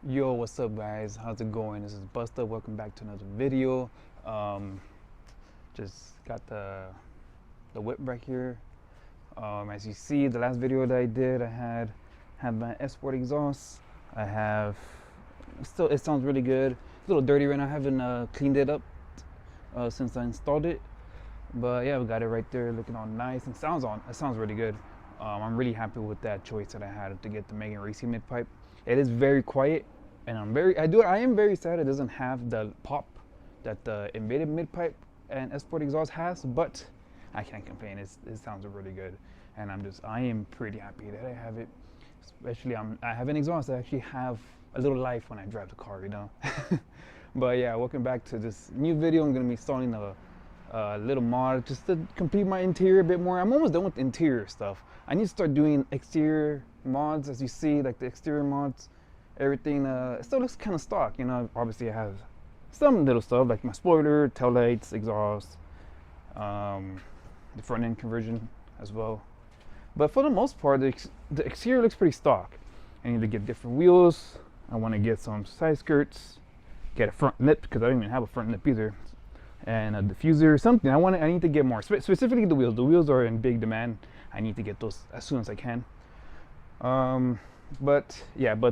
Yo, what's up, guys? How's it going? This is Busta. Welcome back to another video. Just got the whip right here. As you see, the last video that I did, I had my Sport exhaust. I have still. It sounds really good. It's a little dirty right now. I haven't cleaned it up since I installed it. But yeah, we got it right there, looking all nice and It sounds really good. I'm really happy with that choice that I had to get the Megan Racing mid pipe. It is very quiet, and I am very sad it doesn't have the pop that the embedded mid pipe and Sport exhaust has. But I can't complain. It sounds really good, and I am pretty happy that I have it. Especially I have an exhaust. I actually have a little life when I drive the car, you know. But yeah, welcome back to this new video. I'm gonna be installing a little mod just to complete my interior a bit more. I'm almost done with interior stuff. I need to start doing exterior mods. As you see, like the exterior mods, everything it still looks kind of stock, you know. Obviously I have some little stuff like my spoiler, taillights, exhaust, the front end conversion as well, but for the most part the exterior looks pretty stock. I need to get different wheels. I want to get some side skirts, get a front lip because I don't even have a front lip either, and a diffuser or something. I need to get more, specifically the wheels. The wheels are in big demand. I need to get those as soon as I can. But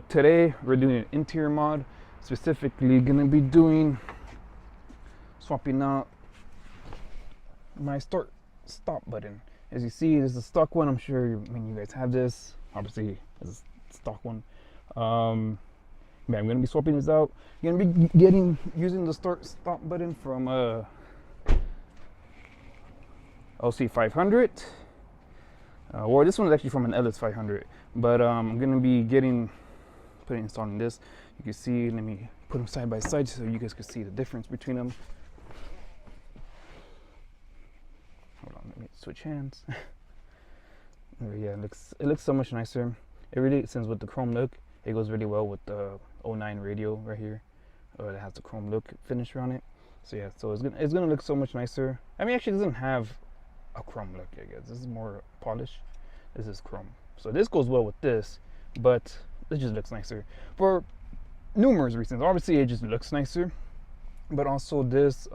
today we're doing an interior mod. Specifically gonna be swapping out my stop button. As you see, this is a stock one. I'm sure you guys have this. Obviously it's a stock one. I'm gonna be swapping this out. I'm gonna be using the stop button from LC500. Well, this one is actually from an LS500, but I'm gonna be installing this. You can see. Let me put them side by side so you guys can see the difference between them. Hold on, let me switch hands. Yeah, it looks so much nicer. It really, since with the chrome look, it goes really well with the 09 radio right here. It has the chrome look finish around it. So yeah, so it's gonna look so much nicer. I mean, actually, it doesn't have a chrome look, I guess. This is more polish. This is chrome. So this goes well with this, but it just looks nicer for numerous reasons. Obviously, it just looks nicer, but also this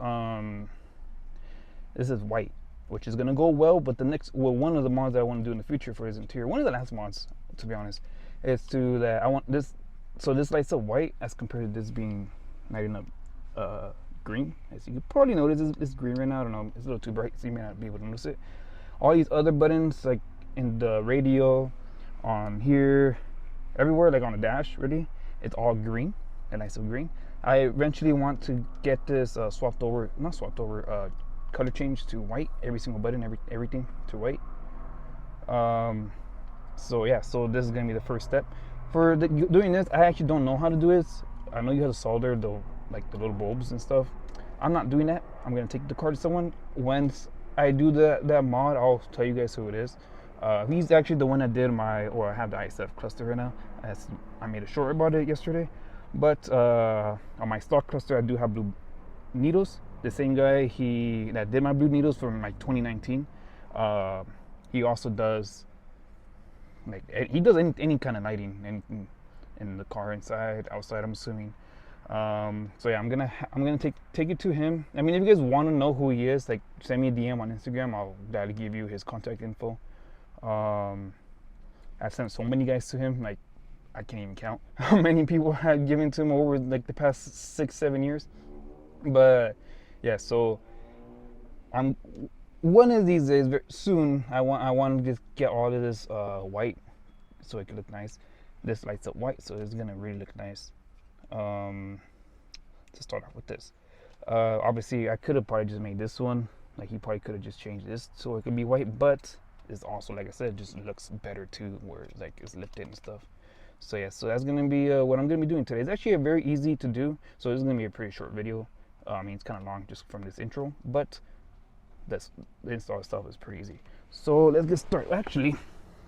is white, which is gonna go well. But one of the mods that I want to do in the future for his interior, one of the last mods, to be honest, is that I want this. So this lights up white as compared to this being lighting up green. As you can probably notice, it's green right now. I don't know, it's a little too bright, so you may not be able to notice it. All these other buttons, like in the radio, on here, everywhere, like on the dash, really, it's all green, and nice of green. I eventually want to get this color change to white. Every single button, everything to white. So yeah, so this is gonna be the first step for doing this. I actually don't know how to do this. I know you have to solder the little bulbs and stuff. I'm not doing that. I'm gonna take the car to someone. Once I do that mod, I'll tell you guys who it is. He's actually the one that did I have the IS350 cluster right now. I made a short about it yesterday. But on my stock cluster, I do have blue needles. The same guy that did my blue needles from 2019. He also does any kind of lighting in the car, inside, outside, I'm assuming. So yeah, I'm gonna take it to him. I mean, if you guys want to know who he is, like, send me a DM on Instagram. I'll gladly give you his contact info. I've sent so many guys to him, like I can't even count how many people have given to him over like the past 6-7 years. But yeah, so I'm one of these days, very soon, I want to just get all of this white so it could look nice. This lights up white, so it's gonna really look nice. To start off with this, obviously I could have probably just made this one, like he probably could have just changed this so it could be white, but it's also, like I said, just looks better too, where like it's lifted and stuff. So yeah, so that's gonna be what I'm gonna be doing today. It's actually very easy to do, so this is gonna be a pretty short video. I mean, it's kind of long just from this intro, but the install itself is pretty easy. So let's get started. Actually,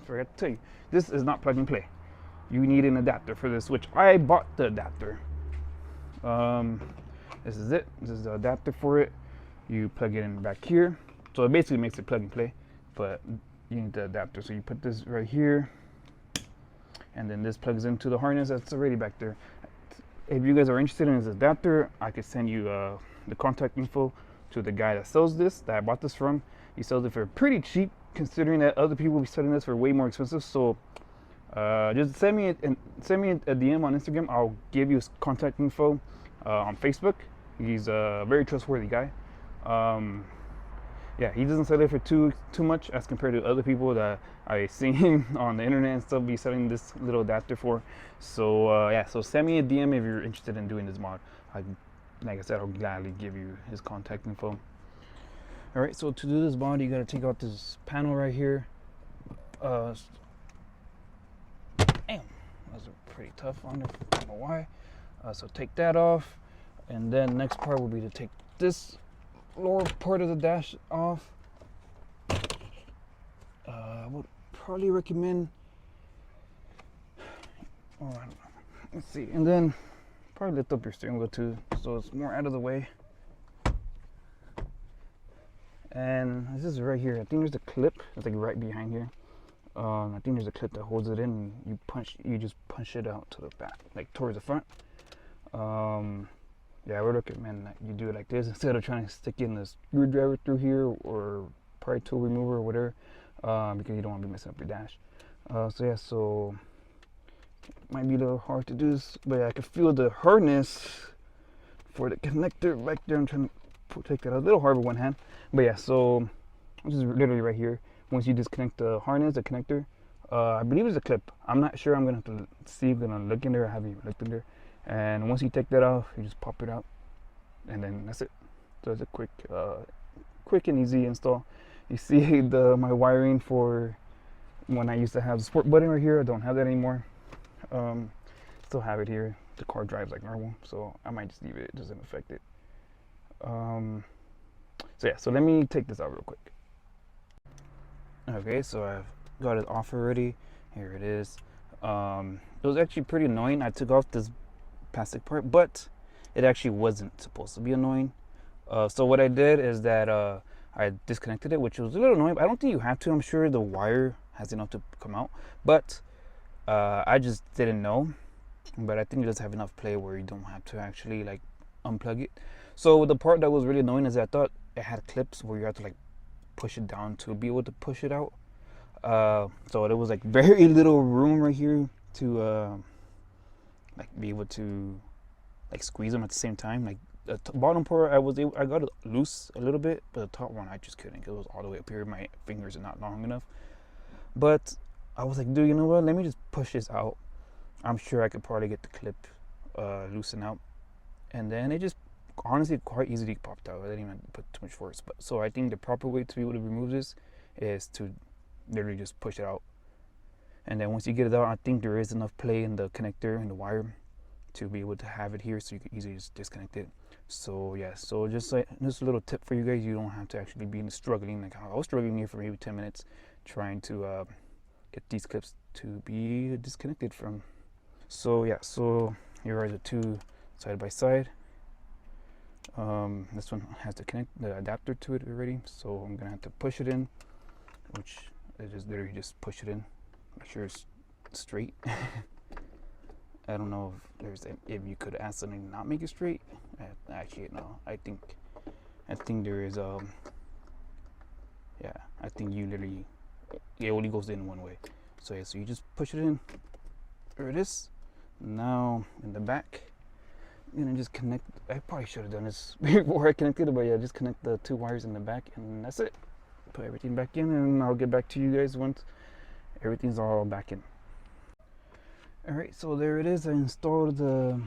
forgot to tell you, this is not plug and play. You need an adapter for this, which I bought the adapter. This is it. This is the adapter for it. You plug it in back here. So it basically makes it plug and play, but you need the adapter. So you put this right here, and then this plugs into the harness that's already back there. if you guys are interested in this adapter, I could send you the contact info to the guy that sells this, that I bought this from. He sells it for pretty cheap, considering that other people be selling this for way more expensive. So just send me a DM on Instagram. I'll give you his contact info on Facebook. He's a very trustworthy guy. Yeah, he doesn't sell it for too much as compared to other people that I see him on the internet and stuff be selling this little adapter for. So yeah, so send me a DM if you're interested in doing this mod. Like I said, I'll gladly give you his contact info. All right, so to do this mod, you gotta take out this panel right here. Damn, that's pretty tough on it. I don't know why. So take that off, and then next part will be to take this lower part of the dash off. I would probably recommend. Oh, I don't know. Let's see, and then probably lift up your steering wheel too, so it's more out of the way. And this is right here. I think there's a clip. It's like right behind here. I think there's a clip that holds it in. And you just punch it out to the back, like towards the front. Yeah, I would recommend that you do it like this instead of trying to stick in the screwdriver through here or pry tool remover or whatever, because you don't want to be messing up your dash. So yeah, so it might be a little hard to do this, but I can feel the hardness for the connector back there. I'm trying to take that a little hard with one hand, but yeah, so this is literally right here. Once you disconnect the harness, the connector, I believe it's a clip. I'm not sure. I'm gonna have to see. I'm gonna look in there. I haven't even looked in there. And once you take that off, you just pop it out, and then that's it. So it's a quick and easy install. You see my wiring for when I used to have the sport button right here. I don't have that anymore. Still have it here. The car drives like normal, so I might just leave it. It doesn't affect it. So yeah, so let me take this out real quick. Okay, so I've got it off already. Here it is. It was actually pretty annoying. I took off this plastic part, but it actually wasn't supposed to be annoying. So what I did is that I disconnected it, which was a little annoying, but I don't think you have to. I'm sure the wire has enough to come out, but I just didn't know. But I think it does have enough play where you don't have to actually like unplug it. So the part that was really annoying is I thought it had clips where you have to like push it down to be able to push it out. So there was like very little room right here to like be able to like squeeze them at the same time. Like the bottom part I got it loose a little bit, but the top one I just couldn't. It was all the way up here. My fingers are not long enough. But I was like, dude, you know what? Let me just push this out. I'm sure I could probably get the clip loosened out, and then it just honestly quite easily popped out. I didn't even put too much force. But so I think the proper way to be able to remove this is to literally just push it out, and then once you get it out, I think there is enough play in the connector and the wire to be able to have it here, so you can easily just disconnect it. So yeah, so just a little tip for you guys. You don't have to actually be struggling like how I was struggling here for maybe 10 minutes trying to get these clips to be disconnected from. So yeah, so here are the two side by side. This one has the adapter to it already, so I'm gonna have to push it in, which is just literally just push it in, make sure it's straight. I don't know if you could ask something to not make it straight. Actually, no. I think there is yeah. I think you literally it only goes in one way. So yeah, so you just push it in. There it is. Now in the back, I'm gonna just connect. I probably should have done this before I connected it, but yeah, just connect the two wires in the back, and that's it. Put everything back in, and I'll get back to you guys once everything's all back in. Alright, so there it is. I installed the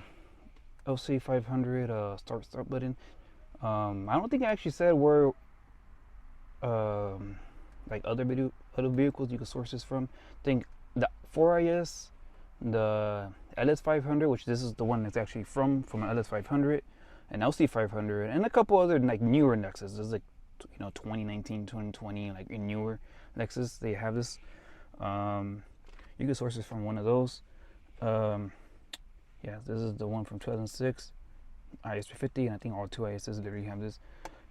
LS500 start button. I don't think I actually said where like other vehicles you can source this from. I think the 4IS, the LS500, which this is the one that's actually from an LS500, an LC500, and a couple other like newer Lexus. There's like 2019, 2020, like in newer Lexus they have this. You can source it from one of those. Yeah, this is the one from 2006, IS350, and I think all two ISs literally have this.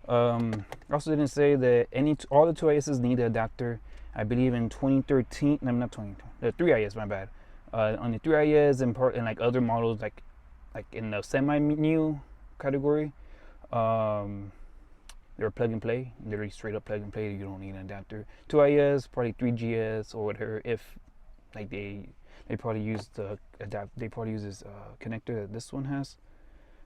Also didn't say that all the two ISs need the adapter. I believe in 2013, no, not 20, the 3IS, my bad. On the 3IS and like other models like like in the semi-new category. They're plug and play, literally straight up plug and play. You don't need an adapter. 2IS, probably 3GS or whatever. If like they probably use the they probably use this connector that this one has.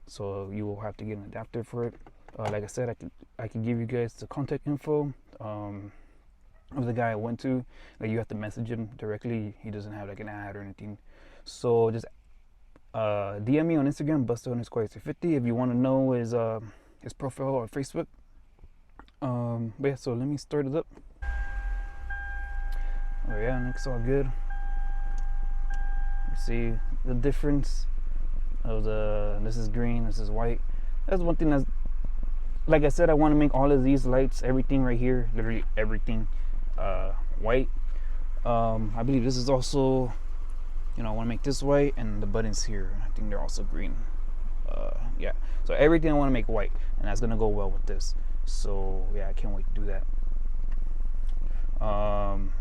So you will have to get an adapter for it. Like I said, I can give you guys the contact info of the guy I went to. Like you have to message him directly. He doesn't have like an ad or anything. So just DM me on Instagram, Buster_IS350, if you want to know his profile on Facebook. But yeah, so let me start it up. Oh yeah, looks all good. You see the difference of this is green, this is white. That's one thing that's, like I said, I want to make all of these lights, everything right here, literally everything, white. I believe this is also, I want to make this white, and the buttons here, I think they're also green. Yeah, so everything I want to make white, and that's gonna go well with this. So yeah, I can't wait to do that.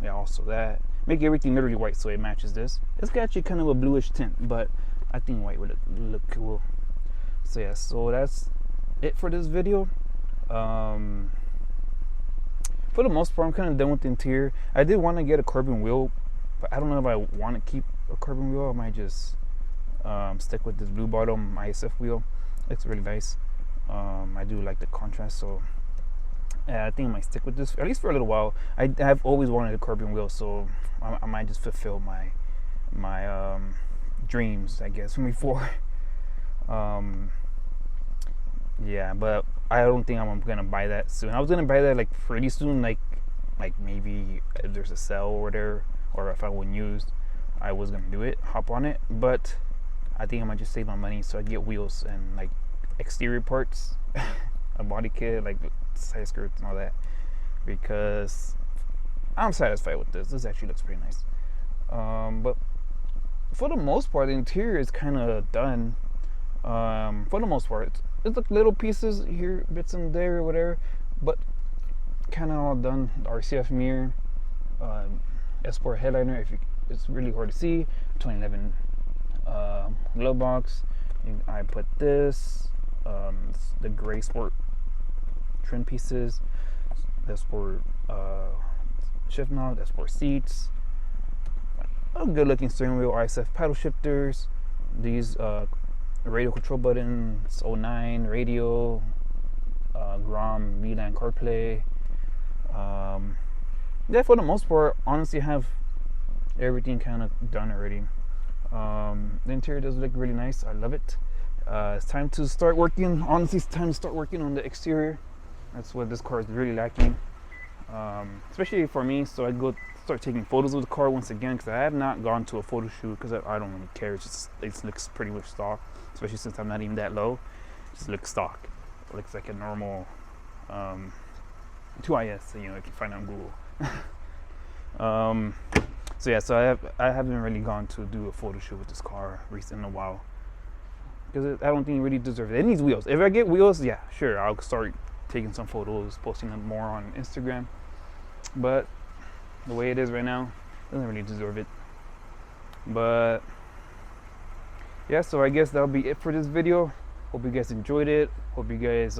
Yeah, also that, make everything literally white so it matches this. It's actually kind of a bluish tint, but I think white would look cool. So yeah, so that's it for this video. For the most part, I'm kind of done with the interior. I did want to get a carbon wheel, but I don't know if I want to keep a carbon wheel. I might just stick with this blue bottom ISF wheel. It's really nice. I do like the contrast, so yeah, I think I might stick with this at least for a little while. I have always wanted a carbon wheel, so I might just fulfill my dreams, I guess, from before. Yeah, but I don't think I'm gonna buy that soon. I was gonna buy that like pretty soon, like maybe if there's a sale or whatever, or if I wouldn't use, I was gonna do it, hop on it. But I think I might just save my money so I get wheels and like exterior parts, a body kit, like side skirts and all that, because I'm satisfied with this. This actually looks pretty nice. But for the most part, the interior is kind of done. For the most part, it's like little pieces here, bits in there, or whatever, but kind of all done. The RCF mirror, S-Sport headliner. It's really hard to see. 2011 glove box. I put this. The gray sport trim pieces. The sport shift knob. The sport seats. A good looking steering wheel. ISF paddle shifters. These radio control buttons, 09 radio, GROM, VLAN CarPlay. Yeah, for the most part, honestly, I have everything kind of done already. The interior does look really nice. I love it. It's time to start working. Honestly, it's time to start working on the exterior. That's what this car is really lacking, especially for me. So I go start taking photos of the car once again, because I have not gone to a photo shoot because I don't really care. It looks pretty much stock, especially since I'm not even that low. It just looks stock. It looks like a normal 2IS, you can find on Google. So yeah, so I haven't really gone to do a photo shoot with this car recently in a while, because I don't think it really deserves it. It needs wheels. If I get wheels, yeah, sure, I'll start taking some photos, posting them more on Instagram. But the way it is right now, it doesn't really deserve it. But yeah, so I guess that'll be it for this video. Hope you guys enjoyed it. Hope you guys,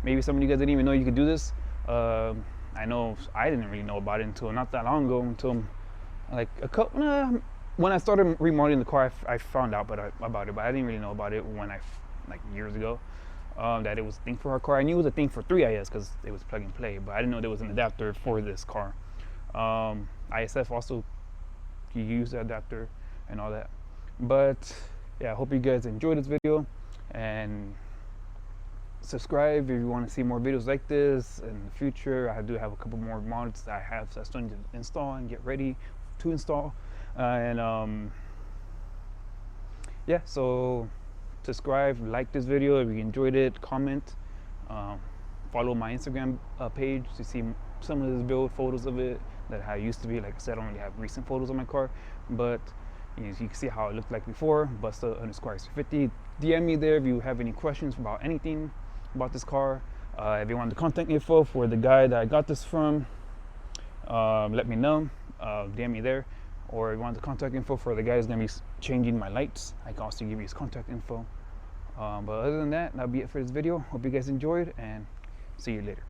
maybe some of you guys didn't even know you could do this. I know I didn't really know about it until not that long ago, until like when I started remodeling the car, I found out about it, but I didn't really know about it when like years ago, that it was a thing for our car. I knew it was a thing for 3IS because it was plug and play, but I didn't know there was an adapter for this car. ISF also, you use the adapter and all that. But yeah, I hope you guys enjoyed this video, and subscribe if you want to see more videos like this in the future. I do have a couple more mods that I still need to install and get ready to install. Yeah, so subscribe, like this video if you enjoyed it, comment, follow my Instagram page to see some of this build photos of it that I used to be. Like I said, I don't really have recent photos of my car, but you can see how it looked like before. Buster_IS350. DM me there if you have any questions about anything about this car. If you want the contact info for the guy that I got this from, let me know. DM me there. or if you want the contact info for the guy who's going to be changing my lights, I can also give you his contact info. But other than that, that'll be it for this video. Hope you guys enjoyed, and see you later.